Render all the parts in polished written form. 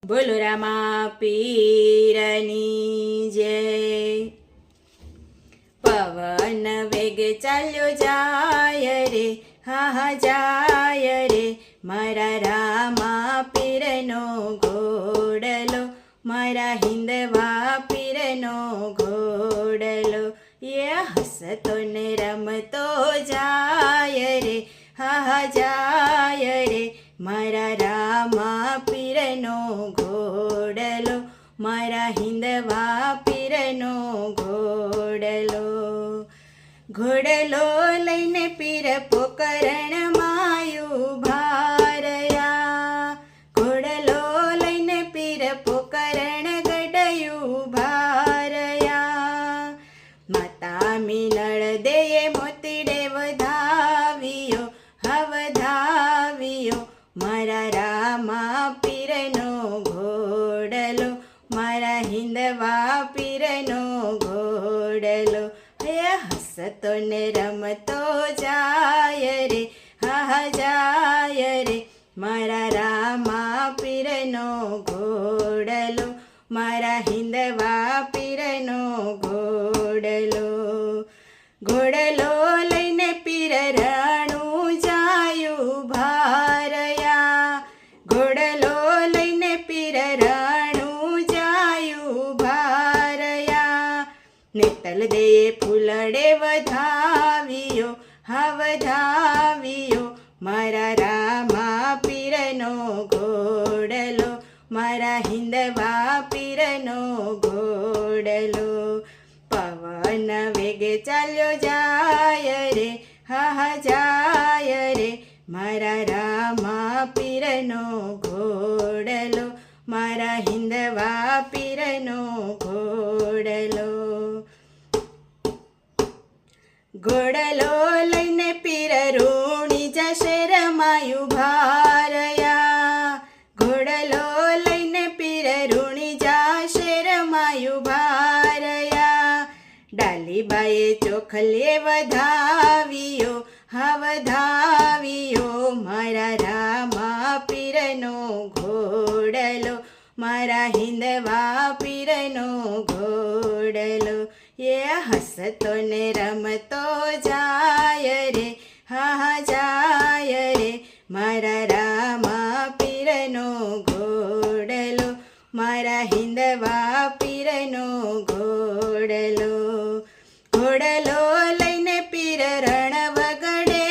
બોલો રામા પીરની જય। પવન વેગ ચાલ્યો જાય રે, હા હા જાય રે, મારા રામા પીરનો ઘોડલો, મારા હિંદવા પીરનો ઘોડલો, એ હસતો ને રમતો જાય રે, હા હા જાય રે, મારા રામા પીરનો ઘોડલો, મારા હિંદવા પીરનો ઘોડલો। ઘોડલો લઈને પીર પોકરણમાં ઊભા રહ્યા, ઘોડલો લઈને પીર પોકરણ ગઢ ઊભા રહ્યા। માતા મિનળ દેએ મોતીડે વધાવ્યો, હા વધાવ્યો, મારા રામા પીરનો ઘોડલો, મારા હિંદવા પીરનો ઘોડલો, હે હસતો ને રમતો જાય રે, હા હા જાય રે, મારા રામા પીરનો ઘોડલો, મારા હિંદવા પીરનો ઘોડલો। ઘોડલો લઈને પીર રણું જાયું ભારયા, ઘોડલો લઈને પીર રણું જાયું ભારયા। નેતલ દેએ ફૂલડે વધાવ્યો, હા વધાવ્યો, મારા રામા પીરનો ઘોડલો, મારા હિંદવા પીરનો ઘોડલો। પવન વેગે ચાલ્યો જાય રે, હા હા જાય રે, મારા રામા પીરનો ઘોડલો, મારા હિંદવા પીરનો ઘોડલો। ઘોડલો લઈને પીર રૂણી જા શેરમાં ઊભા રહ્યા, ઘોડલો લઈને પીર રૂણી જા શેરમાં ઊભા રહ્યા। ડાલીબાએ ચોખલે વધાવ્યો, હા વધાવ્યો, મારા રામા પીરનો ઘોડલો, મારા હિંદવા પીરનો ઘોડલો, એ હસતો ને રમતો જાય રે, હા હા જાય રે, મારા રામા પીરનો ઘોડલો, મારા હિંદવા પીરનો ઘોડલો। ઘોડલો લઈને પીર રણ વગડે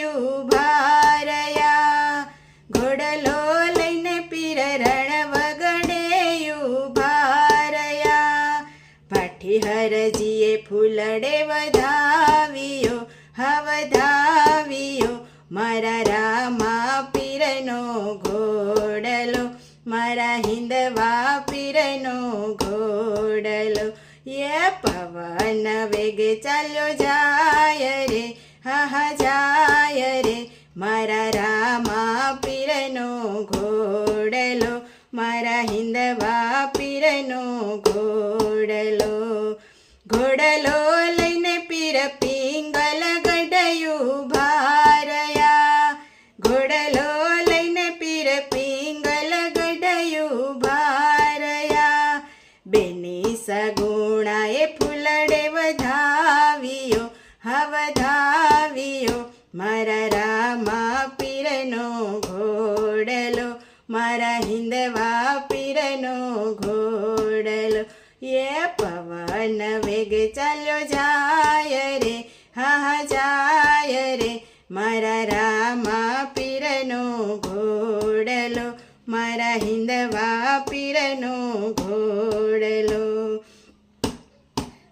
ઊભા રહ્યા, ઘોડલો લઈને પીર રણ વગડે ઊભા રહ્યા। ભાઠી હરજીએ ફૂલડે વધાવ્યો, હા વધાવ્યો, મારા રામા પીરનો ઘોડલો, મારા હિંદવા પીરનો ઘોડલો, એ પવન વેગે ચાલ્યો જાય રે, હા હા જાય રે, મારા રામા પીરનો ઘોડલો, મારા હિંદવા પીરનો ઘોડલો। ઘોડલો લઈને પીર પિંગલ ગઢ ઊભા રહ્યા, ઘોડલો લઈને પીર પિંગલ ગઢ ઊભા રહ્યા। બેની સગુણાએ ફૂલડે વધાવ્યો, હા વધાવ્યો, મારા રામા પીરનો ઘોડલો, મારા હિંદવા પીરનો ઘોડલો, એ પવન વેગ ચાલ્યો જાય રે, હા હા જાય રે, મારા રામા પીરનો ઘોડલો, મારા હિંદવા પીરનો ઘોડલો।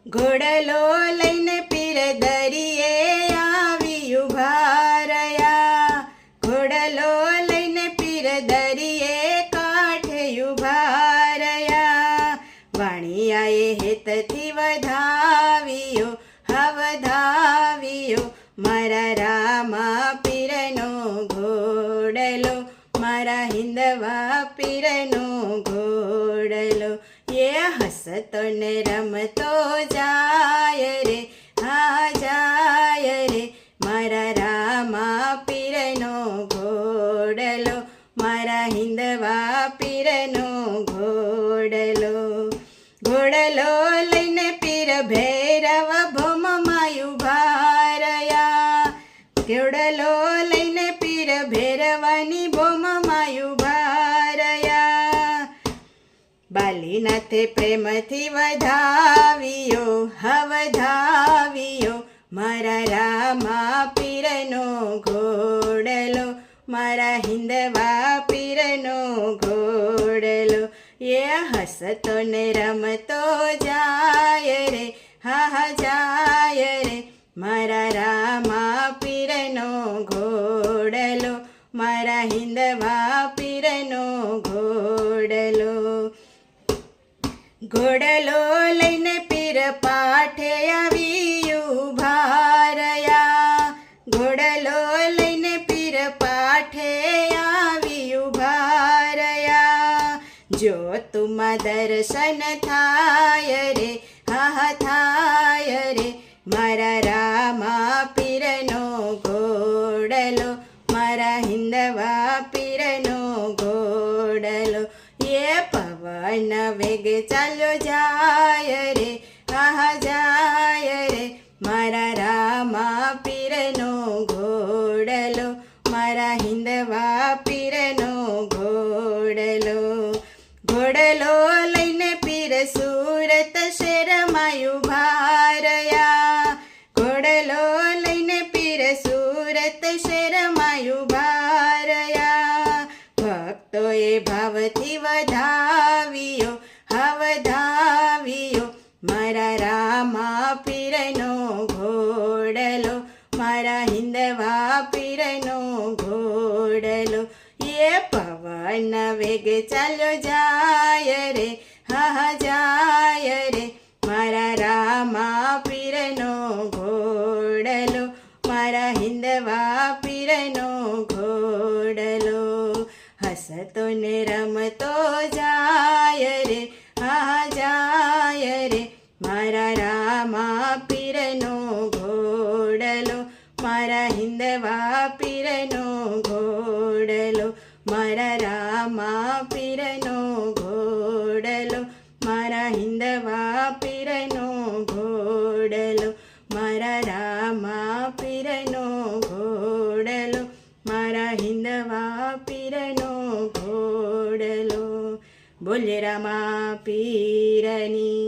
ઘોડલો લઈને પીર દરિયે આવી ઊભા રહ્યા, ઘોડલો લઈને પીર દરિયે કાંઠે ઊભા રહ્યા। વાણિયાએ હેતથી વધાવ્યો, હા વધાવ્યો, મારા રામા પીરનો ઘોડલો, મારા હિંદવા પીરનો ઘોડલો, એ હસતો ને રમતો જાય રે, હા જાય રે, મારા રામા પીરનો ઘોડલો, મારા હિંદવા પીરનો ઘોડલો ઘોડલો લઈને પીર ભૈરવ ભોમમાં ઊભા રહ્યા ઘોડલો લઈને પીર ભૈરવાની ભોમમાં ઊભા રહ્યા બાલીનાથે પ્રેમથી વધાવ્યો વધાવ્યો મારા રામા પીરનો ઘોડલો મારા હિંદવા પીરનો ઘોડલો એ હસતો ને રમતો જાય રે હા હા જાય રે મારા રામા પીરનો ઘોડલો મારા હિંદવા પીરનો ઘોડલો ઘોડલો લઈને પીર પાઠે આવી ઊભા રહ્યા ઘોડલો લઈને પીર પાઠે આવી ઊભા રહ્યા જો તુમાં દર્શન થાય રે હા હા થાય રે મારા રામા પીરનો ઘોડલો મારા હિંદવા પીરનો ઘોડલો એ પવન વેગ ચાલ્યો જાય રે આહા જાય રે મારા રામા પીરનો ઘોડલો મારા હિંદવા પીરનો ઘોડલો ઘોડલો લઈને પીર સુરત શહેરમાં ઊભા રહ્યા ઘોડલો લઈને પીર સુરત શહેરમાં ઊભા રહ્યા ભક્તોએ ભાવથી વધાવ્યો હા વધાવ્યો મારા રામા પીરનો ઘોડલો મારા હિંદવા પીરનો ઘોડલો એ પવન વેગ ચાલ્યો જાય રે હા હા જાય રે મારા રામા પીરનો ઘોડલો મારા હિંદવા પીરનો ઘોડલો હસતો ને રમતો જાય રે હા જાય રે મારા રામા પીરનો ઘોડલો મારા હિંદવા પીરનો ઘોડલો મારા રામા પીરનો ઘોડલો મારા હિંદવા પીરનો ઘોડલો મારા રામા પીરનો ઘોડલો મારા હિંદવા પીરનો ઘોડલો બોલે રામા પીરની